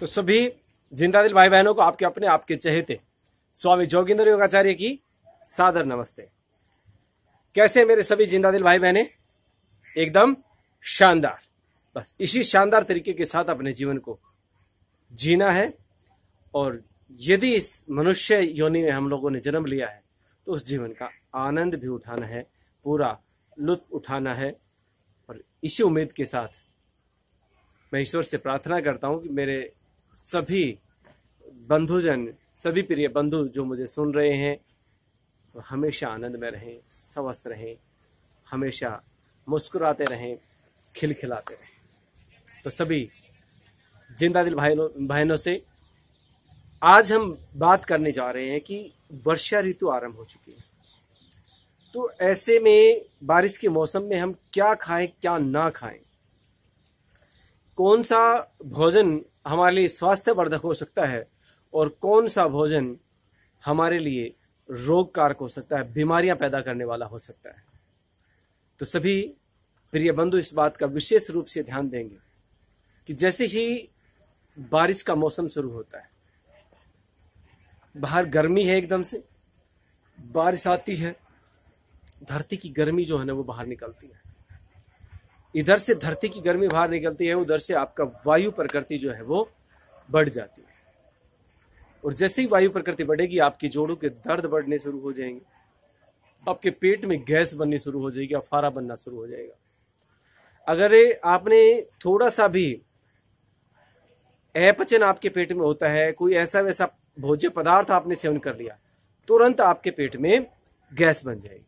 तो सभी जिंदा दिल भाई बहनों को आपके अपने आपके चहेते स्वामी जोगिंदर योगाचार्य की सादर नमस्ते। कैसे मेरे सभी जिंदा दिल भाई बहने? एकदम शानदार। बस इसी शानदार तरीके के साथ अपने जीवन को जीना है, और यदि इस मनुष्य योनि में हम लोगों ने जन्म लिया है तो उस जीवन का आनंद भी उठाना है, पूरा लुत्फ उठाना है। और इसी उम्मीद के साथ मैं ईश्वर से प्रार्थना करता हूं कि मेरे सभी बंधुजन, सभी प्रिय बंधु जो मुझे सुन रहे हैं, वो हमेशा आनंद में रहें, स्वस्थ रहें, हमेशा मुस्कुराते रहें, खिलखिलाते रहें। तो सभी जिंदा दिल बहनों से आज हम बात करने जा रहे हैं कि वर्षा ऋतु आरंभ हो चुकी है। तो ऐसे में बारिश के मौसम में हम क्या खाएं, क्या ना खाएं, कौन सा भोजन हमारे लिए स्वास्थ्यवर्धक हो सकता है और कौन सा भोजन हमारे लिए रोग कारक हो सकता है, बीमारियां पैदा करने वाला हो सकता है। तो सभी प्रिय बंधु इस बात का विशेष रूप से ध्यान देंगे कि जैसे ही बारिश का मौसम शुरू होता है, बाहर गर्मी है, एकदम से बारिश आती है, धरती की गर्मी जो है ना वो बाहर निकलती है। इधर से धरती की गर्मी बाहर निकलती है, उधर से आपका वायु प्रकृति जो है वो बढ़ जाती है। और जैसे ही वायु प्रकृति बढ़ेगी, आपकी जोड़ों के दर्द बढ़ने शुरू हो जाएंगे, आपके पेट में गैस बननी शुरू हो जाएगी, अफारा बनना शुरू हो जाएगा। अगर आपने थोड़ा सा भी अपचन आपके पेट में होता है, कोई ऐसा वैसा भोज्य पदार्थ आपने सेवन कर लिया, तुरंत आपके पेट में गैस बन जाएगी।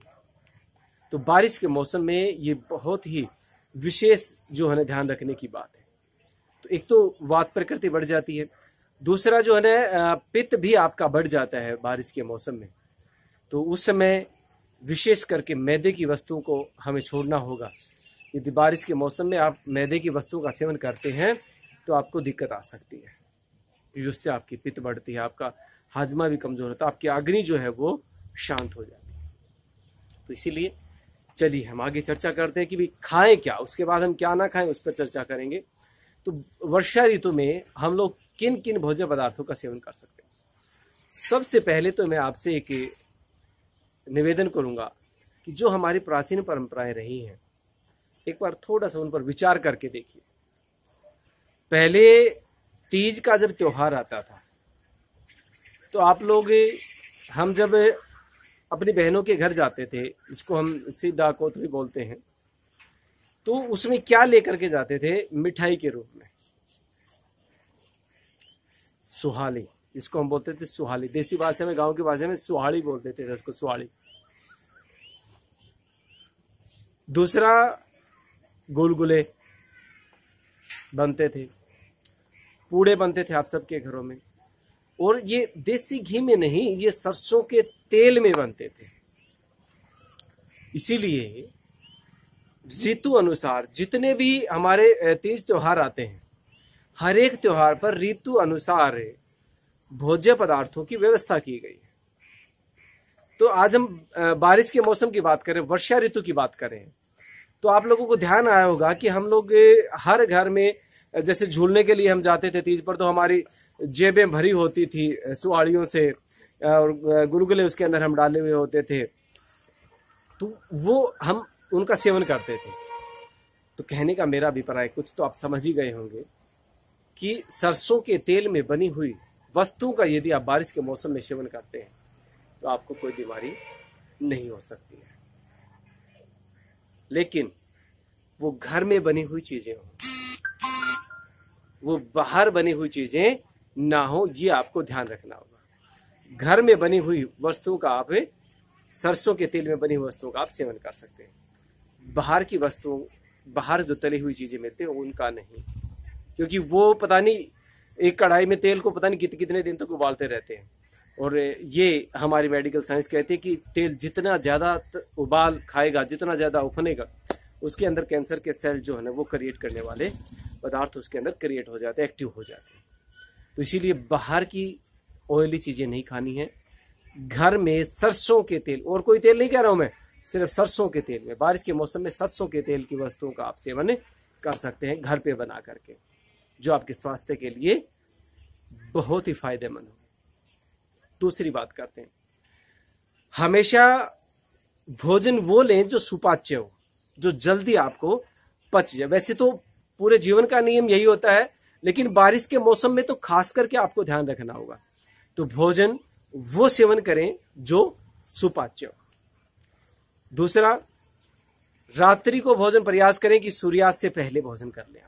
तो बारिश के मौसम में ये बहुत ही विशेष जो है ना ध्यान रखने की बात है। तो एक तो वात प्रकृति बढ़ जाती है, दूसरा जो है ना पित्त भी आपका बढ़ जाता है बारिश के मौसम में। तो उस समय विशेष करके मैदे की वस्तुओं को हमें छोड़ना होगा। यदि बारिश के मौसम में आप मैदे की वस्तुओं का सेवन करते हैं तो आपको दिक्कत आ सकती है, क्योंकि उससे आपकी पित्त बढ़ती है, आपका हाजमा भी कमजोर होता है, आपकी अग्नि जो है वो शांत हो जाती है। तो इसीलिए चलिए हम आगे चर्चा करते हैं कि भी खाएं क्या, उसके बाद हम क्या ना खाएं उस पर चर्चा करेंगे। तो वर्षा ऋतु में हम लोग किन किन भोज्य पदार्थों का सेवन कर सकते हैं? सबसे पहले तो मैं आपसे एक निवेदन करूंगा कि जो हमारी प्राचीन परंपराएं रही हैं, एक बार थोड़ा सा उन पर विचार करके देखिए। पहले तीज का जब त्योहार आता था तो आप लोग, हम जब अपनी बहनों के घर जाते थे, जिसको हम सीधा कोतरी बोलते हैं, तो उसमें क्या लेकर के जाते थे? मिठाई के रूप में सुहाली, जिसको हम बोलते थे सुहाली। देसी भाषा में, गांव की भाषा में सुहाड़ी बोलते थे उसको, सुहाड़ी। दूसरा गुलगुले बनते थे, पूड़े बनते थे आप सबके घरों में, और ये देसी घी में नहीं, ये सरसों के तेल में बनते थे। इसीलिए ऋतु अनुसार जितने भी हमारे तीज त्योहार आते हैं, हर एक त्योहार पर ऋतु अनुसार भोज्य पदार्थों की व्यवस्था की गई है। तो आज हम बारिश के मौसम की बात करें, वर्षा ऋतु की बात करें, तो आप लोगों को ध्यान आया होगा कि हम लोग हर घर में, जैसे झूलने के लिए हम जाते थे तीज पर, तो हमारी जेबें भरी होती थी सुहाड़ियों से, और गुलगुले उसके अंदर हम डाले हुए होते थे। तो वो हम उनका सेवन करते थे। तो कहने का मेरा अभिप्राय, कुछ तो आप समझ ही गए होंगे कि सरसों के तेल में बनी हुई वस्तुओं का यदि आप बारिश के मौसम में सेवन करते हैं तो आपको कोई बीमारी नहीं हो सकती है। लेकिन वो घर में बनी हुई चीजें हों, वो बाहर बनी हुई चीजें ना हो, ये आपको ध्यान रखना होगा। घर में बनी हुई वस्तुओं का आप, सरसों के तेल में बनी हुई वस्तुओं का आप सेवन कर सकते हैं। बाहर की वस्तुओं, बाहर जो तली हुई चीजें मिलती हैं उनका नहीं, क्योंकि वो पता नहीं, एक कढ़ाई में तेल को पता नहीं कितने दिन तक उबालते रहते हैं। और ये हमारी मेडिकल साइंस कहती है कि तेल जितना ज्यादा उबाल खाएगा, जितना ज्यादा उफनेगा, उसके अंदर कैंसर के सेल जो है ना वो क्रिएट करने वाले पदार्थ उसके अंदर क्रिएट हो जाते हैं, एक्टिव हो जाते हैं। तो इसीलिए बाहर की ऑयली चीजें नहीं खानी है। घर में सरसों के तेल, और कोई तेल नहीं कह रहा हूं मैं, सिर्फ सरसों के तेल में, बारिश के मौसम में सरसों के तेल की वस्तुओं का आप सेवन कर सकते हैं घर पे बना करके, जो आपके स्वास्थ्य के लिए बहुत ही फायदेमंद होगी। दूसरी बात करते हैं, हमेशा भोजन वो लें जो सुपाच्य हो, जो जल्दी आपको पच जाए। वैसे तो पूरे जीवन का नियम यही होता है, लेकिन बारिश के मौसम में तो खास करके आपको ध्यान रखना होगा। तो भोजन वो सेवन करें जो सुपाच्य हो। दूसरा, रात्रि को भोजन प्रयास करें कि सूर्यास्त से पहले भोजन कर लें।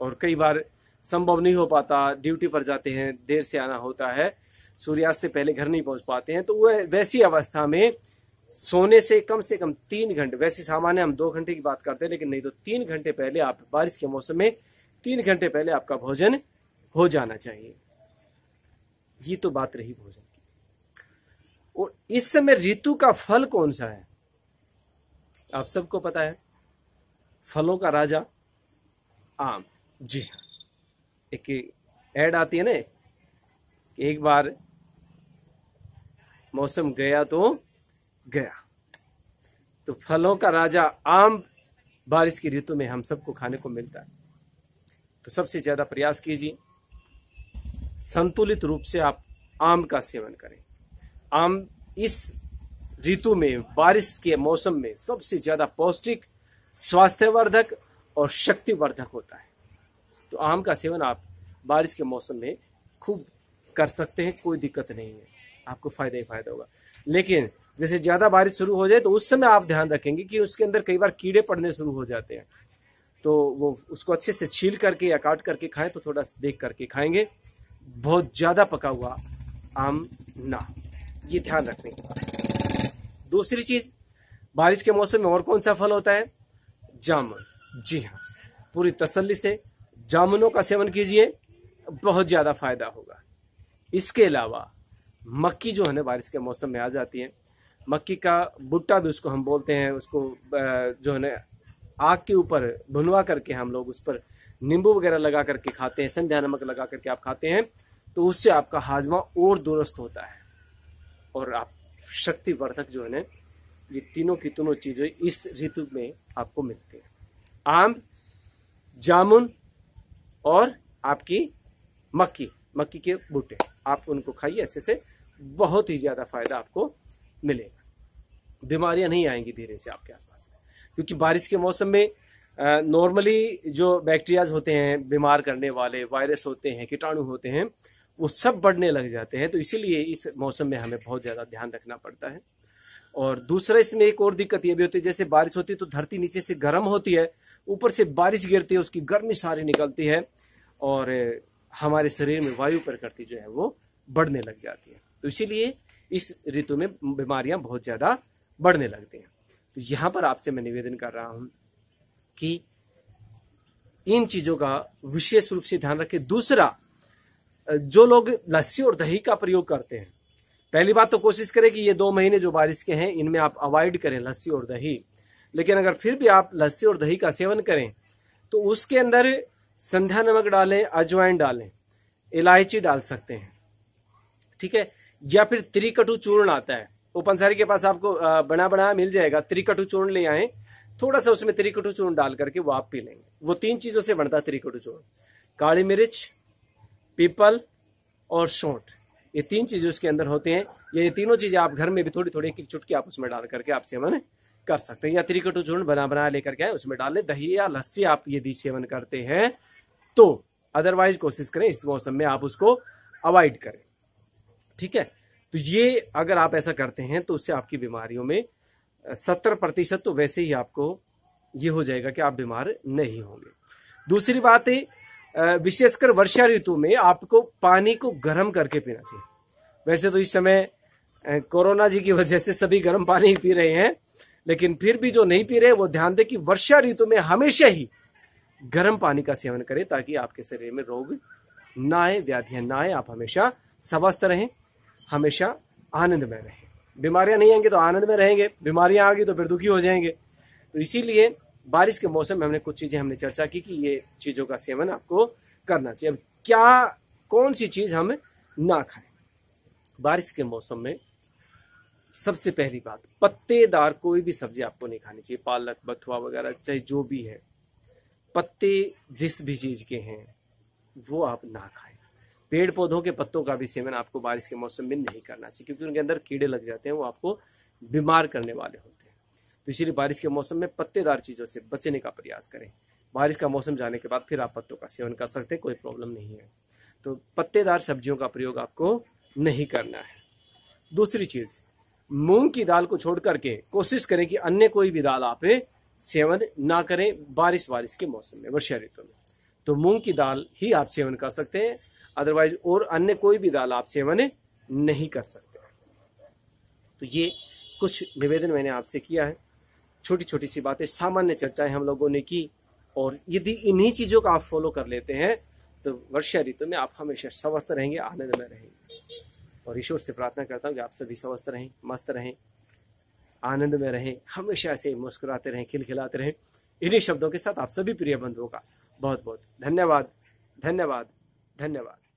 और कई बार संभव नहीं हो पाता, ड्यूटी पर जाते हैं, देर से आना होता है, सूर्यास्त से पहले घर नहीं पहुंच पाते हैं, तो वह वैसी अवस्था में सोने से कम 3 घंटे, वैसे सामान्य हम 2 घंटे की बात करते हैं, लेकिन नहीं तो 3 घंटे पहले आप, बारिश के मौसम में 3 घंटे पहले आपका भोजन हो जाना चाहिए। ये तो बात रही भोजन की। और इस समय ऋतु का फल कौन सा है आप सबको पता है, फलों का राजा आम। जी हाँ, एक ऐड आती है ना, एक बार मौसम गया तो गया। तो फलों का राजा आम बारिश की ऋतु में हम सबको खाने को मिलता है। तो सबसे ज्यादा प्रयास कीजिए, संतुलित रूप से आप आम का सेवन करें। आम इस ऋतु में, बारिश के मौसम में सबसे ज्यादा पौष्टिक, स्वास्थ्यवर्धक और शक्तिवर्धक होता है। तो आम का सेवन आप बारिश के मौसम में खूब कर सकते हैं, कोई दिक्कत नहीं है, आपको फायदा ही फायदा होगा। लेकिन जैसे ज्यादा बारिश शुरू हो जाए तो उस समय आप ध्यान रखेंगे कि उसके अंदर कई बार कीड़े पड़ने शुरू हो जाते हैं, तो वो उसको अच्छे से छील करके या काट करके खाएं, तो थोड़ा देख करके खाएंगे, बहुत ज्यादा पका हुआ आम ना, ये ध्यान रखने की बात है। दूसरी चीज, बारिश के मौसम में और कौन सा फल होता है, जामुन। जी हाँ, पूरी तसल्ली से जामुनों का सेवन कीजिए, बहुत ज्यादा फायदा होगा। इसके अलावा मक्की जो है ना, बारिश के मौसम में आ जाती है, मक्की का भुट्टा भी उसको हम बोलते हैं, उसको जो है ना आग के ऊपर भुनवा करके हम लोग उस पर नींबू वगैरह लगा करके खाते हैं, संध्या नमक लगा करके आप खाते हैं, तो उससे आपका हाजमा और दुरुस्त होता है और आप शक्तिवर्धक जो है ना, ये तीनों की तीनों चीजें इस ऋतु में आपको मिलती है। आम, जामुन और आपकी मक्की के बूटे, आप उनको खाइए अच्छे से, बहुत ही ज्यादा फायदा आपको मिलेगा। बीमारियां नहीं आएंगी धीरे से आपके आसपास में, क्योंकि बारिश के मौसम में नॉर्मली जो बैक्टीरियाज होते हैं, बीमार करने वाले वायरस होते हैं, कीटाणु होते हैं, वो सब बढ़ने लग जाते हैं। तो इसीलिए इस मौसम में हमें बहुत ज्यादा ध्यान रखना पड़ता है। और दूसरा, इसमें एक और दिक्कत ये भी होती है, जैसे बारिश होती है तो धरती नीचे से गर्म होती है, ऊपर से बारिश गिरती है, उसकी गर्मी सारी निकलती है और हमारे शरीर में वायु प्रकृति जो है वो बढ़ने लग जाती है। तो इसीलिए इस ऋतु में बीमारियां बहुत ज्यादा बढ़ने लगती हैं। तो यहां पर आपसे मैं निवेदन कर रहा हूं कि इन चीजों का विशेष रूप से ध्यान रखें। दूसरा, जो लोग लस्सी और दही का प्रयोग करते हैं, पहली बात तो कोशिश करें कि ये 2 महीने जो बारिश के हैं इनमें आप अवॉइड करें लस्सी और दही। लेकिन अगर फिर भी आप लस्सी और दही का सेवन करें तो उसके अंदर संध्या नमक डालें, अजवाइन डालें, इलायची डाल सकते हैं, ठीक है। या फिर त्रिकटु चूर्ण आता है, वो पंसारी के पास आपको बना बना मिल जाएगा, त्रिकटु चूर्ण ले आए, थोड़ा सा उसमें त्रिकटु चूर्ण डाल करके वो आप पी लेंगे। वो 3 चीजों से बनता है त्रिकटु चूर्ण, काली मिर्च, पीपल और सौंठ, ये 3 चीजें उसके अंदर होते हैं। ये तीनों चीजें आप घर में भी थोड़ी थोड़ी एक एक चुटकी आप उसमें डाल करके आप सेवन कर सकते हैं। या त्रिकटु चूर्ण बना लेकर के आए, उसमें डाल ले। दही या लस्सी आप यदि सेवन करते हैं तो अदरवाइज कोशिश करें इस मौसम में आप उसको अवॉइड करें, ठीक है। तो ये अगर आप ऐसा करते हैं तो उससे आपकी बीमारियों में 70% तो वैसे ही आपको ये हो जाएगा कि आप बीमार नहीं होंगे। दूसरी बात है, विशेषकर वर्षा ऋतु में आपको पानी को गर्म करके पीना चाहिए। वैसे तो इस समय कोरोना जी की वजह से सभी गर्म पानी ही पी रहे हैं, लेकिन फिर भी जो नहीं पी रहे वो ध्यान दें कि वर्षा ऋतु में हमेशा ही गर्म पानी का सेवन करें, ताकि आपके शरीर में रोग ना आए, व्याधियां ना आए, आप हमेशा स्वस्थ रहें, हमेशा आनंद में रहें। बीमारियां नहीं आएंगी तो आनंद में रहेंगे, बीमारियां आ गई तो फिर दुखी हो जाएंगे। तो इसीलिए बारिश के मौसम में हमने कुछ चीजें हमने चर्चा की कि ये चीजों का सेवन आपको करना चाहिए। अब क्या, कौन सी चीज हम ना खाएं बारिश के मौसम में? सबसे पहली बात, पत्तेदार कोई भी सब्जी आपको नहीं खानी चाहिए, पालक, बथुआ वगैरह, चाहे जो भी है, पत्ते जिस भी चीज के हैं वो आप ना खाएं। पेड़ पौधों के पत्तों का भी सेवन आपको बारिश के मौसम में नहीं करना चाहिए, क्योंकि उनके अंदर कीड़े लग जाते हैं, वो आपको बीमार करने वाले होते हैं। तो इसीलिए बारिश के मौसम में पत्तेदार चीज़ों से बचने का प्रयास करें। बारिश का मौसम जाने के बाद फिर आप पत्तों का सेवन कर सकते हैं, कोई प्रॉब्लम नहीं है। तो पत्तेदार सब्जियों का प्रयोग आपको नहीं करना है। दूसरी चीज़, मूंग की दाल को छोड़ करके कोशिश करें कि अन्य कोई भी दाल आप सेवन ना करें बारिश के मौसम में, वर्षा ऋतु में। तो मूंग की दाल ही आप सेवन कर सकते हैं, अदरवाइज और अन्य कोई भी दाल आप सेवन नहीं कर सकते। तो ये कुछ निवेदन मैंने आपसे किया है, छोटी छोटी सी बातें, सामान्य चर्चाएं हम लोगों ने की। और यदि इन्हीं चीजों का आप फॉलो कर लेते हैं तो वर्षा ऋतु में आप हमेशा स्वस्थ रहेंगे, आनंद में रहेंगे। और ईश्वर से प्रार्थना करता हूँ कि आप सभी स्वस्थ रहें, मस्त रहें, आनंद में रहें, हमेशा ऐसे मुस्कुराते रहें, खिलखिलाते रहें। इन्हीं शब्दों के साथ आप सभी प्रिय बंधुओं का बहुत बहुत धन्यवाद, धन्यवाद, धन्यवाद।